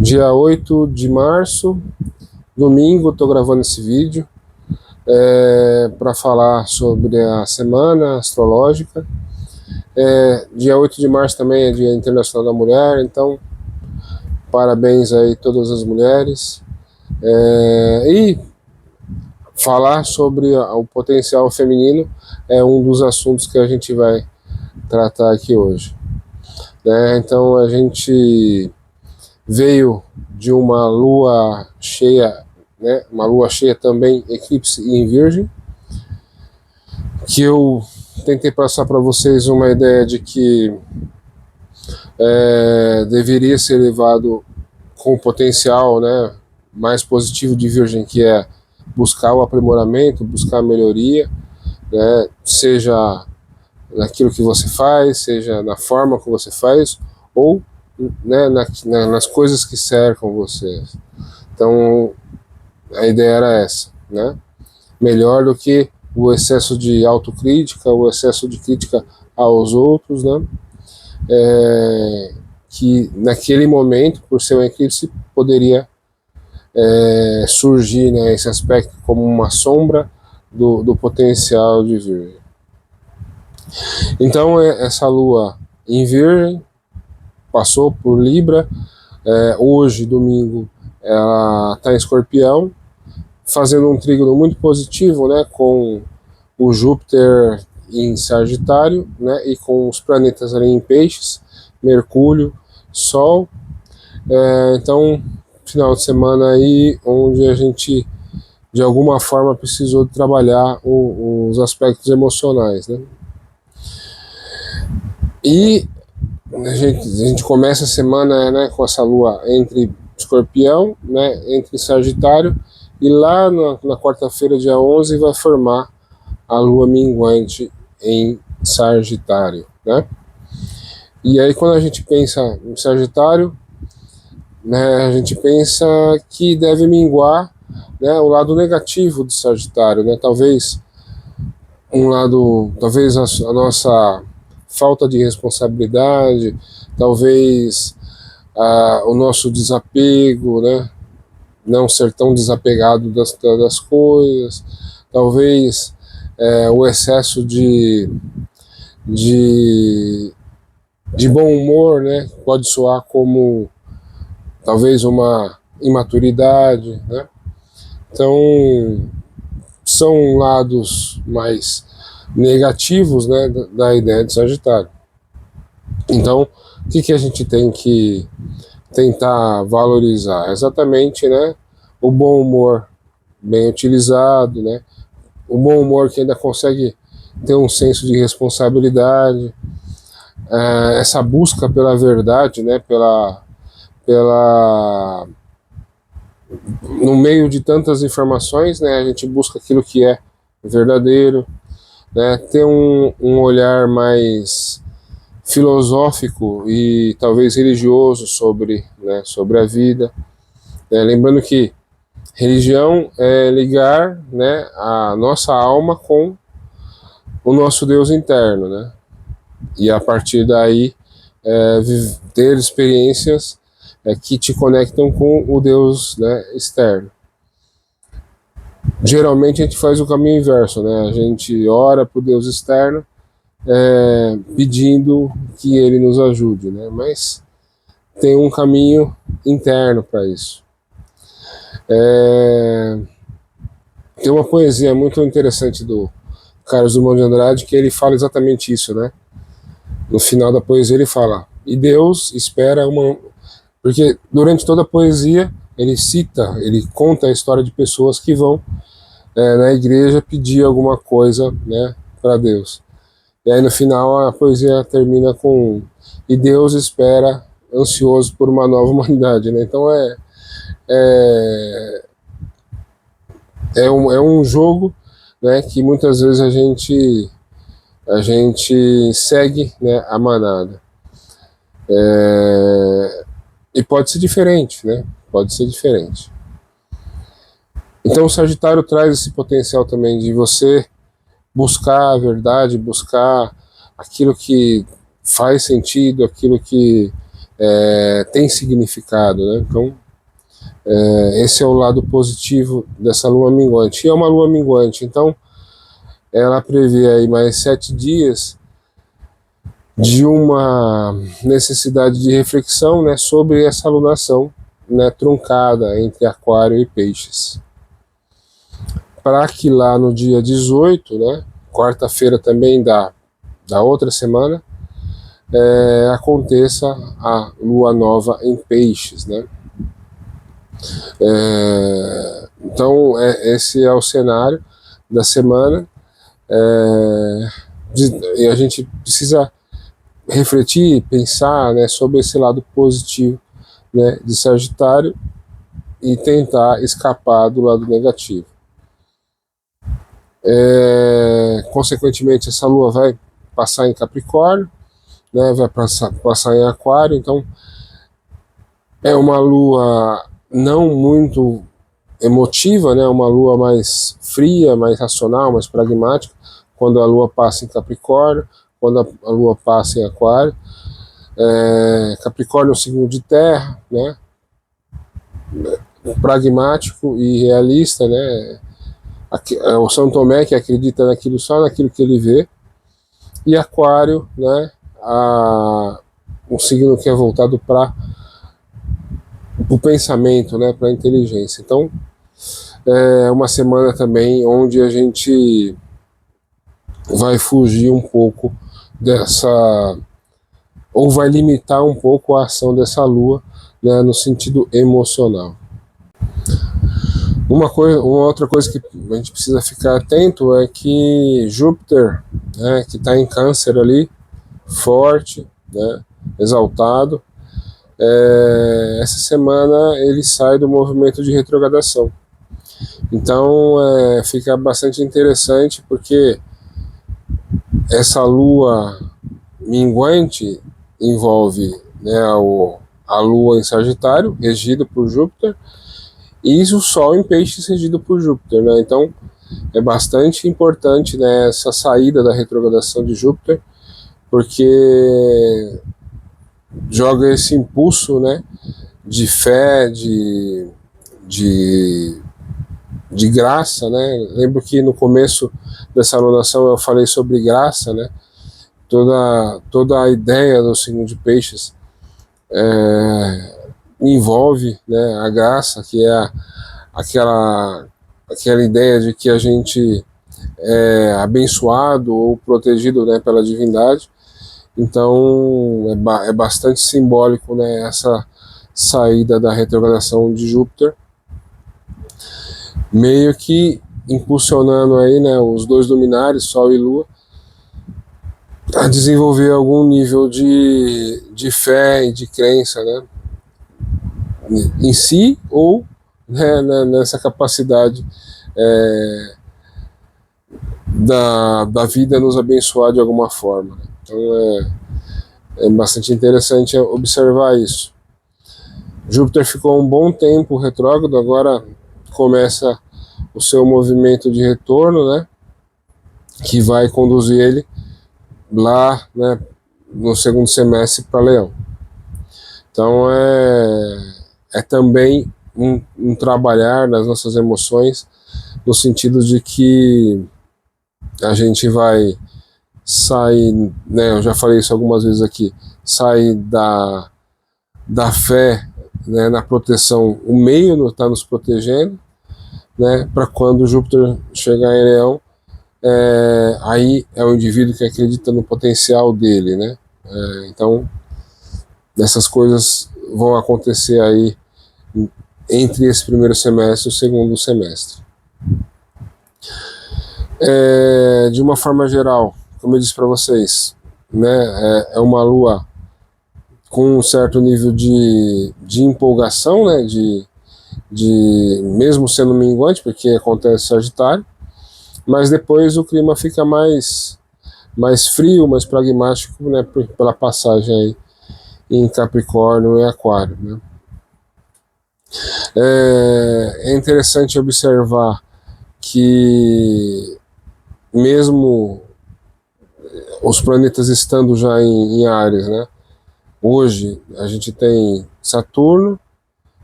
Dia 8 de março, domingo, estou gravando esse vídeo para falar sobre a semana astrológica. Dia 8 de março também é Dia Internacional da Mulher, então parabéns aí a todas as mulheres. E falar sobre o potencial feminino é um dos assuntos que a gente vai tratar aqui hoje. Então a gente veio de uma lua cheia, uma lua cheia também, eclipse em Virgem, que eu tentei passar para vocês uma ideia de que deveria ser levado com o potencial mais positivo de Virgem, que é buscar o aprimoramento, buscar a melhoria, seja naquilo que você faz, seja na forma que você faz, ou nas coisas que cercam você. Então, a ideia era essa, melhor do que o excesso de autocrítica, o excesso de crítica aos outros, que naquele momento, por ser um eclipse, poderia surgir esse aspecto como uma sombra do potencial de Virgem. Então, essa lua em Virgem passou por Libra, hoje, domingo, ela está em Escorpião, fazendo um trígono muito positivo, com o Júpiter em Sagitário, e com os planetas ali em Peixes, Mercúrio, Sol. Então, final de semana aí, onde a gente, de alguma forma, precisou trabalhar os aspectos emocionais, E a gente começa a semana com essa lua entre Escorpião, entre Sagitário, e lá na quarta-feira, dia 11, vai formar a lua minguante em Sagitário, E aí, quando a gente pensa em Sagitário, a gente pensa que deve minguar o lado negativo do Sagitário, talvez talvez a nossa falta de responsabilidade, talvez o nosso desapego, não ser tão desapegado das coisas, talvez o excesso de bom humor, pode soar como talvez uma imaturidade, Então, são lados mais negativos, da ideia de Sagitário. Então, o que a gente tem que tentar valorizar? Exatamente, o bom humor bem utilizado, o bom humor que ainda consegue ter um senso de responsabilidade, essa busca pela verdade, no meio de tantas informações, a gente busca aquilo que é verdadeiro, ter um olhar mais filosófico e talvez religioso sobre a vida, lembrando que religião é ligar a nossa alma com o nosso Deus interno, e a partir daí ter experiências que te conectam com o Deus externo. Geralmente a gente faz o caminho inverso, a gente ora para o Deus externo pedindo que ele nos ajude, mas tem um caminho interno para isso. Tem uma poesia muito interessante do Carlos Drummond de Andrade que ele fala exatamente isso, No final da poesia ele fala: e Deus espera porque durante toda a poesia ele conta a história de pessoas que vão na igreja pedir alguma coisa, para Deus. E aí no final a poesia termina com: e Deus espera, ansioso por uma nova humanidade, Então é um jogo, que muitas vezes a gente segue, a manada. E pode ser diferente, Pode ser diferente. Então o Sagitário traz esse potencial também de você buscar a verdade, buscar aquilo que faz sentido, aquilo que tem significado, né? Então, esse é o lado positivo dessa lua minguante. E é uma lua minguante, então ela prevê aí mais 7 dias de uma necessidade de reflexão, né, sobre essa alunação, né, truncada entre Aquário e Peixes. Para que lá no dia 18, né, quarta-feira também da outra semana, aconteça a lua nova em Peixes, né? Então, esse é o cenário da semana, e a gente precisa refletir, pensar, né, sobre esse lado positivo, né, de Sagitário e tentar escapar do lado negativo. Consequentemente, essa lua vai passar em Capricórnio, né, vai passar em Aquário, então é uma lua não muito emotiva, né, uma lua mais fria, mais racional, mais pragmática, quando a lua passa em Capricórnio, quando a lua passa em Aquário. Capricórnio é um signo de terra, né, pragmático e realista, né, o São Tomé que acredita naquilo, só naquilo que ele vê, e Aquário, né, um signo que é voltado para o pensamento, né, para a inteligência. Então, é uma semana também onde a gente vai fugir um pouco dessa, ou vai limitar um pouco a ação dessa lua, né, no sentido emocional. Uma outra coisa que a gente precisa ficar atento é que Júpiter, né, que está em Câncer ali, forte, né, exaltado, essa semana ele sai do movimento de retrogradação. Então fica bastante interessante, porque essa lua minguante envolve, né, a lua em Sagitário, regida por Júpiter, e o Sol em Peixes, regido por Júpiter, né? Então é bastante importante, né, essa saída da retrogradação de Júpiter, porque joga esse impulso, né, de fé, de graça, né? Lembro que no começo dessa alunação eu falei sobre graça, né? Toda a ideia do signo de Peixes envolve, né, a graça, que é aquela ideia de que a gente é abençoado ou protegido, né, pela divindade. Então é bastante simbólico, né, essa saída da retrogradação de Júpiter, meio que impulsionando aí, né, os dois luminares, Sol e Lua, a desenvolver algum nível de fé e de crença, né, em si, ou, né, nessa capacidade da vida nos abençoar de alguma forma. Então é bastante interessante observar isso. Júpiter ficou um bom tempo retrógrado, agora começa o seu movimento de retorno, né, que vai conduzir ele lá, né, no segundo semestre para Leão. Então é também um trabalhar nas nossas emoções, no sentido de que a gente vai sair, né, eu já falei isso algumas vezes aqui, sair da fé, né, na proteção, o meio está nos protegendo, né, para quando Júpiter chegar em Leão, aí é o indivíduo que acredita no potencial dele, né? Então, essas coisas vão acontecer aí entre esse primeiro semestre e o segundo semestre. De uma forma geral, como eu disse para vocês, né, é uma lua com um certo nível de empolgação, né, mesmo sendo minguante, porque acontece Sagitário, mas depois o clima fica mais frio, mais pragmático, né, pela passagem aí em Capricórnio e Aquário, né. É interessante observar que mesmo os planetas estando já em Áries, né, Hoje a gente tem Saturno,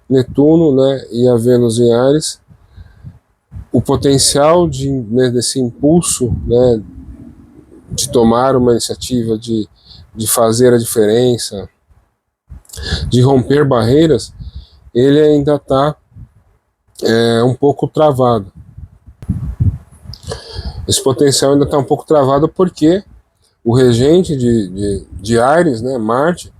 Netuno, né, e a Vênus em Áries. O potencial né, desse impulso, né, de tomar uma iniciativa, de fazer a diferença, de romper barreiras, ele ainda está um pouco travado. Esse potencial ainda está um pouco travado porque o regente de Áries, né, Marte,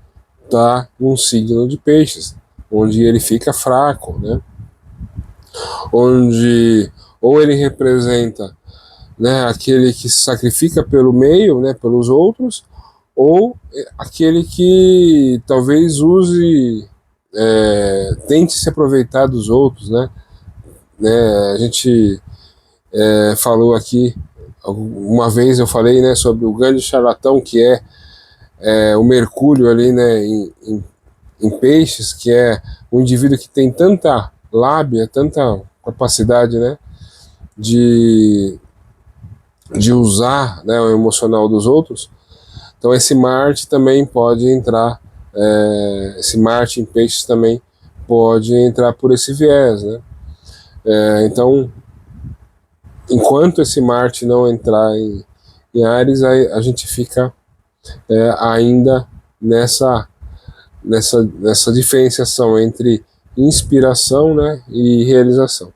está num signo de Peixes, onde ele fica fraco, né, onde ou ele representa, né, aquele que se sacrifica pelo meio, né, pelos outros, ou aquele que talvez tente se aproveitar dos outros, né? A gente falou aqui, uma vez eu falei, né, sobre o grande charlatão que é o Mercúrio ali, né, em Peixes, que é um indivíduo que tem tanta lábia, tanta capacidade, né, de, de usar, né, o emocional dos outros. Então esse Marte também pode entrar, esse Marte em Peixes também pode entrar por esse viés, né? Então, enquanto esse Marte não entrar em Áries, a gente fica ainda nessa diferenciação entre inspiração, né, e realização.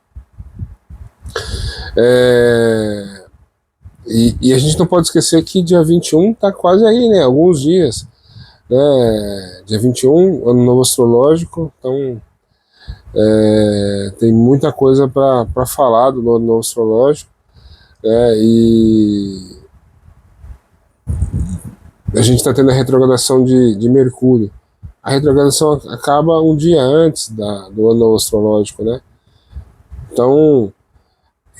E a gente não pode esquecer que dia 21 está quase aí, né? Alguns dias. Dia 21, ano novo astrológico, então tem muita coisa para falar do ano novo astrológico, e a gente está tendo a retrogradação de Mercúrio. A retrogradação acaba um dia antes do ano novo astrológico, né? Então,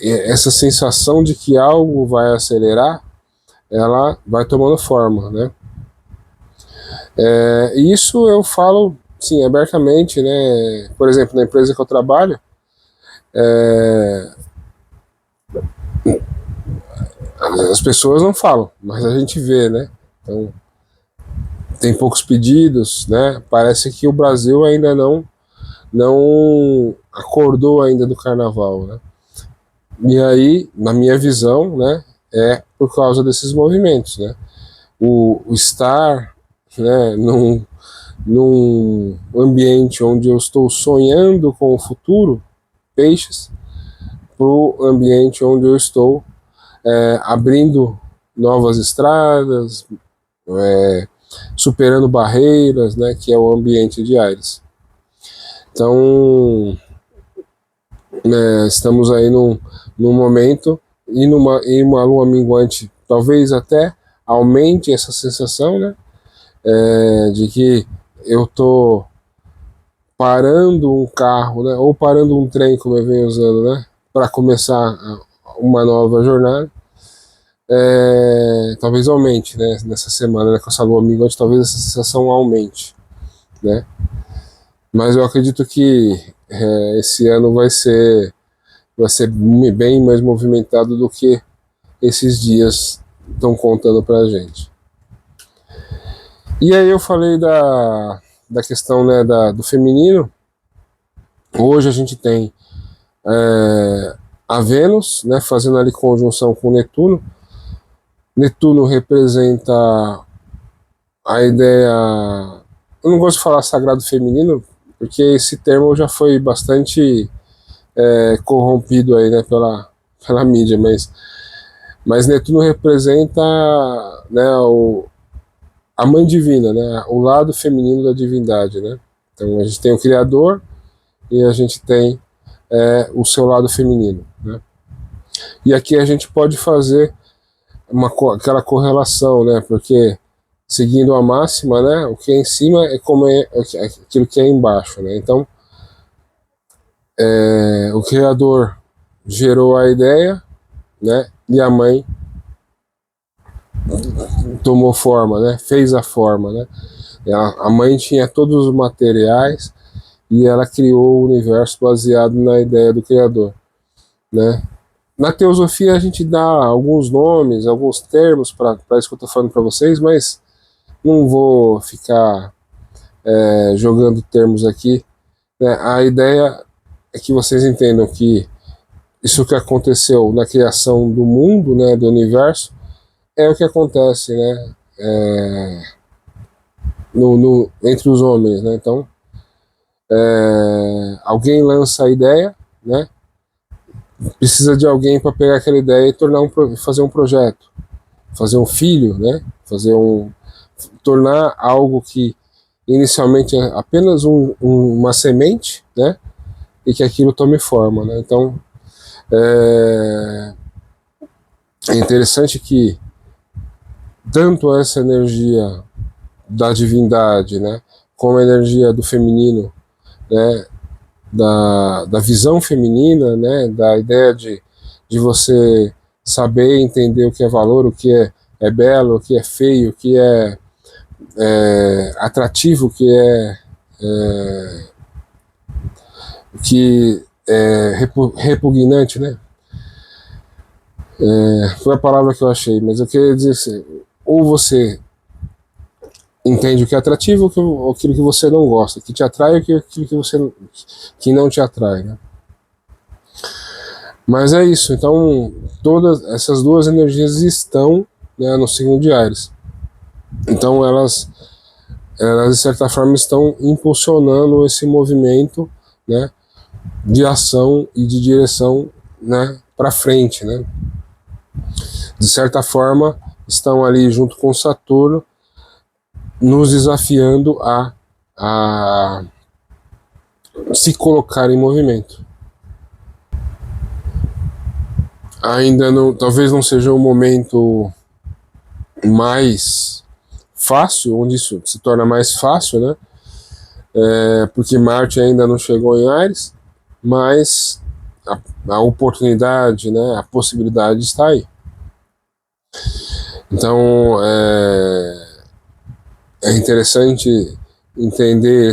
essa sensação de que algo vai acelerar, ela vai tomando forma, né? Isso eu falo, sim, abertamente, né? Por exemplo, na empresa que eu trabalho, as pessoas não falam, mas a gente vê, né? Então, tem poucos pedidos, né? Parece que o Brasil ainda não acordou ainda do carnaval, né? E aí, na minha visão, né, é por causa desses movimentos, né? O estar, né, num ambiente onde eu estou sonhando com o futuro, Peixes, para o ambiente onde eu estou abrindo novas estradas, superando barreiras, né, que é o ambiente de Áries. Então, estamos aí num momento e uma lua minguante talvez até aumente essa sensação, né, de que eu tô parando um carro, né, ou parando um trem, como eu venho usando, né, para começar uma nova jornada. Talvez aumente, né, nessa semana, né, com essa lua minguante, talvez essa sensação aumente, né, mas eu acredito que esse ano vai ser bem mais movimentado do que esses dias estão contando pra gente. E aí eu falei da questão, né, do feminino. Hoje a gente tem a Vênus, né, fazendo ali conjunção com Netuno. Netuno representa a ideia... Eu não gosto de falar sagrado feminino, porque esse termo já foi bastante corrompido aí, né, pela mídia, mas Netuno representa, né, a mãe divina, né, o lado feminino da divindade, né? Então a gente tem o Criador e a gente tem o seu lado feminino, né? E aqui a gente pode fazer aquela correlação, né? Porque seguindo a máxima, né, o que é em cima é como é aquilo que é embaixo, né? Então o Criador gerou a ideia, né? E a mãe tomou forma, né? Fez a forma, né? A mãe tinha todos os materiais e ela criou o universo baseado na ideia do Criador, né? Na teosofia a gente dá alguns nomes, alguns termos para isso que eu estou falando para vocês, mas não vou ficar jogando termos aqui, né? A ideia é que vocês entendam que isso que aconteceu na criação do mundo, né, do universo, é o que acontece, né, entre os homens, né? Então, alguém lança a ideia, né? Precisa de alguém para pegar aquela ideia e fazer um projeto, fazer um filho, né? Tornar algo que inicialmente é apenas uma semente, né? E que aquilo tome forma, né? Então, é interessante que tanto essa energia da divindade, né, como a energia do feminino, né, da visão feminina, né, da ideia de você saber entender o que é valor, o que é belo, o que é feio, o que é atrativo, o que é repugnante, né? Foi a palavra que eu achei, mas eu queria dizer assim, ou você entende o que é atrativo ou aquilo que você não gosta, que te atrai ou aquilo que não te atrai, né? Mas é isso, então todas essas duas energias estão, né, no signo de Áries. Então elas de certa forma estão impulsionando esse movimento, né, de ação e de direção, né, para frente, né? De certa forma estão ali junto com Saturno nos desafiando a se colocar em movimento. Ainda não, talvez não seja o momento mais fácil, onde isso se torna mais fácil, né? Porque Marte ainda não chegou em Áries, mas a oportunidade, né, a possibilidade está aí. Então é interessante entender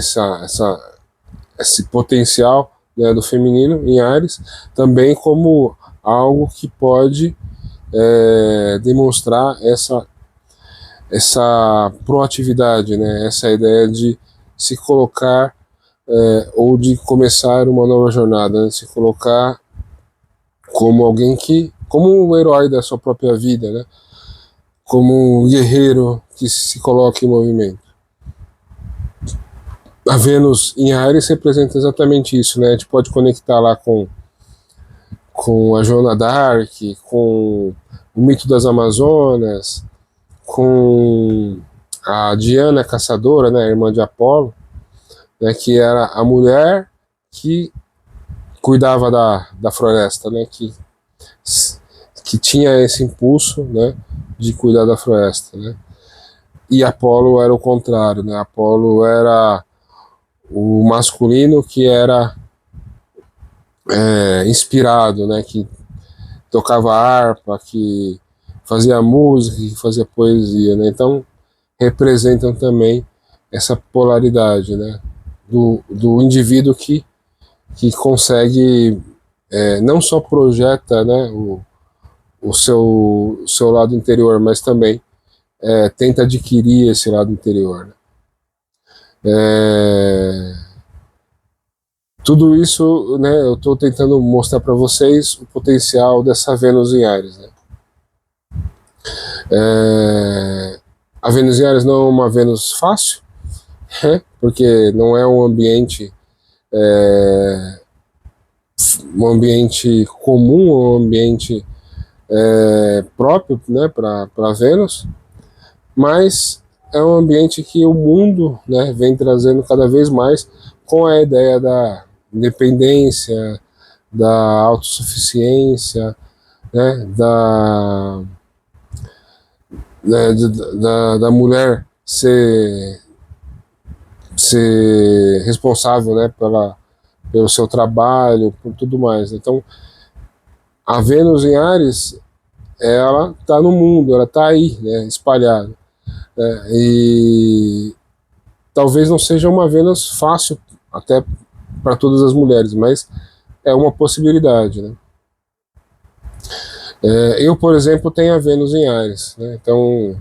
esse potencial, né, do feminino em Áries, também como algo que pode demonstrar essa proatividade, né, essa ideia de se colocar ou de começar uma nova jornada, né, se colocar como alguém como um herói da sua própria vida, né, como um guerreiro que se coloca em movimento. A Vênus em Áries representa exatamente isso, né? A gente pode conectar lá com a Joana d'Arc, com o mito das Amazonas, com a Diana Caçadora, né, irmã de Apolo, né, que era a mulher que cuidava da floresta, né, que tinha esse impulso, né, de cuidar da floresta, né. E Apolo era o contrário, né? Apolo era o masculino que era inspirado, né? Que tocava harpa, que fazia música, que fazia poesia, né? Então representam também essa polaridade, né? Do indivíduo que consegue não só projeta, né? O seu lado interior, mas também tenta adquirir esse lado interior, né? Tudo isso, né, eu estou tentando mostrar para vocês o potencial dessa Vênus em Áries, né? A Vênus em Áries não é uma Vênus fácil, né, porque não é um ambiente comum, um ambiente próprio, né, para Vênus, mas é um ambiente que o mundo, né, vem trazendo cada vez mais com a ideia da independência, da autossuficiência, né, da mulher ser responsável, né, pelo seu trabalho, por tudo mais. Então, a Vênus em Áries, ela está no mundo, ela está aí, né, espalhada. E talvez não seja uma Vênus fácil até para todas as mulheres, mas é uma possibilidade, né? Eu, por exemplo, tenho a Vênus em Áries, né? Então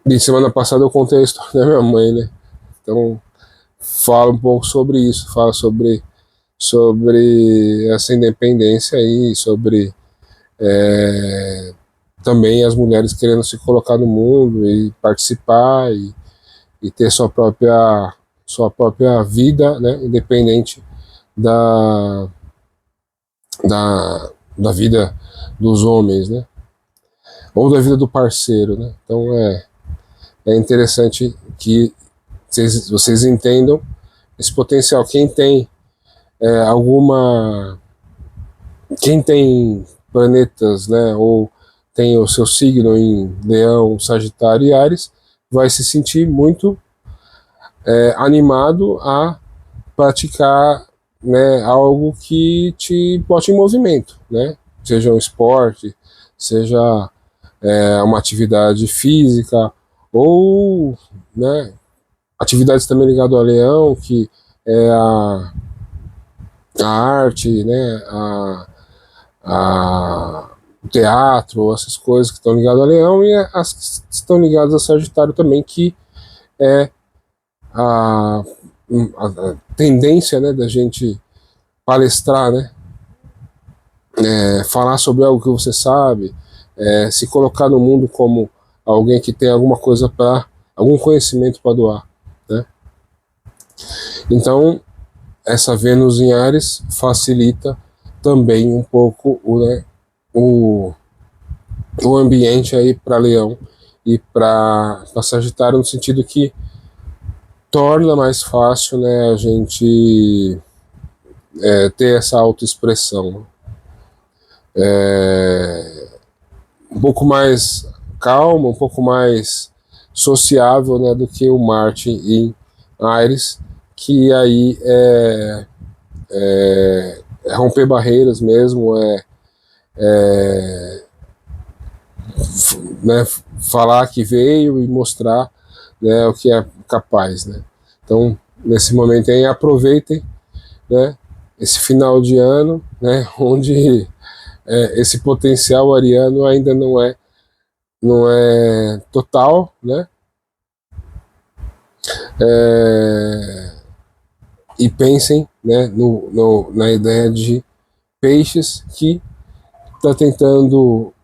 E semana passada eu contei a história da minha mãe, né? Então, fala um pouco sobre isso, fala sobre essa independência aí, sobre também as mulheres querendo se colocar no mundo e participar e ter sua própria vida, né, independente da, da vida dos homens, né, ou da vida do parceiro, né. Então é interessante que vocês entendam esse potencial. Quem tem planetas, né, ou tem o seu signo em Leão, Sagitário e Áries, vai se sentir muito animado a praticar, né, algo que te bote em movimento, né? Seja um esporte, seja uma atividade física ou, né, atividades também ligadas ao leão, que é a arte, né, o teatro, essas coisas que estão ligadas ao leão e as que estão ligadas a Sagitário também, que é a, a tendência, né, da gente palestrar, né, falar sobre algo que você sabe, se colocar no mundo como alguém que tem alguma coisa algum conhecimento para doar, né? Então, essa Vênus em Áries facilita também um pouco o ambiente aí para Leão e para Sagitário, no sentido que torna mais fácil, né, a gente ter essa autoexpressão. Um pouco mais calma, um pouco mais sociável, né, do que o Marte em Áries, que aí é romper barreiras mesmo, né, falar que veio e mostrar, né, o que é capaz, né. Então, nesse momento aí, aproveitem, né, esse final de ano, né, onde esse potencial ariano ainda não é total, né, e pensem, né, na ideia de peixes que está tentando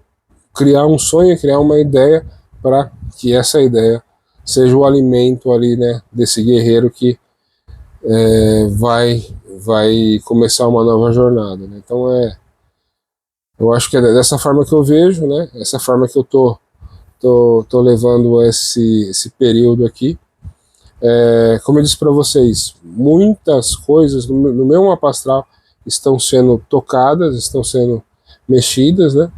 criar um sonho, criar uma ideia para que essa ideia seja o alimento ali, né, desse guerreiro que vai começar uma nova jornada, né? Então eu acho que é dessa forma que eu vejo, né? Essa forma que eu tô levando esse período aqui. Como eu disse para vocês, muitas coisas no meu mapa astral estão sendo tocadas, estão sendo mexidas, né?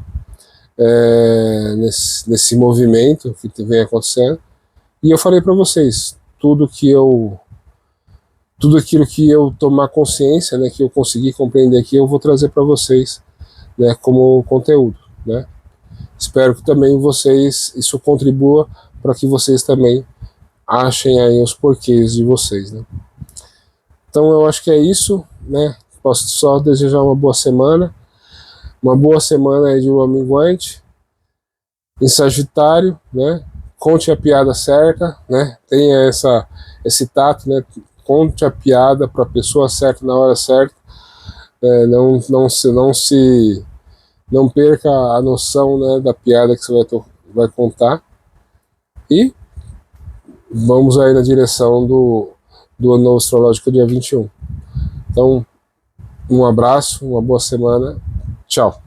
Nesse movimento que vem acontecendo. E eu falei para vocês, tudo aquilo que eu tomar consciência, né, que eu conseguir compreender aqui, eu vou trazer para vocês, né, como conteúdo, né. Espero que também isso contribua para que vocês também achem aí os porquês de vocês, né. Então eu acho que é isso, né. Posso só desejar uma boa semana aí de lua minguante em Sagitário, né. Conte a piada certa, né. Tenha esse tato, né. Conte a piada para a pessoa certa na hora certa. Não perca a noção, né, da piada que você vai contar. E vamos aí na direção do ano novo astrológico dia 21. Então, um abraço, uma boa semana. Tchau.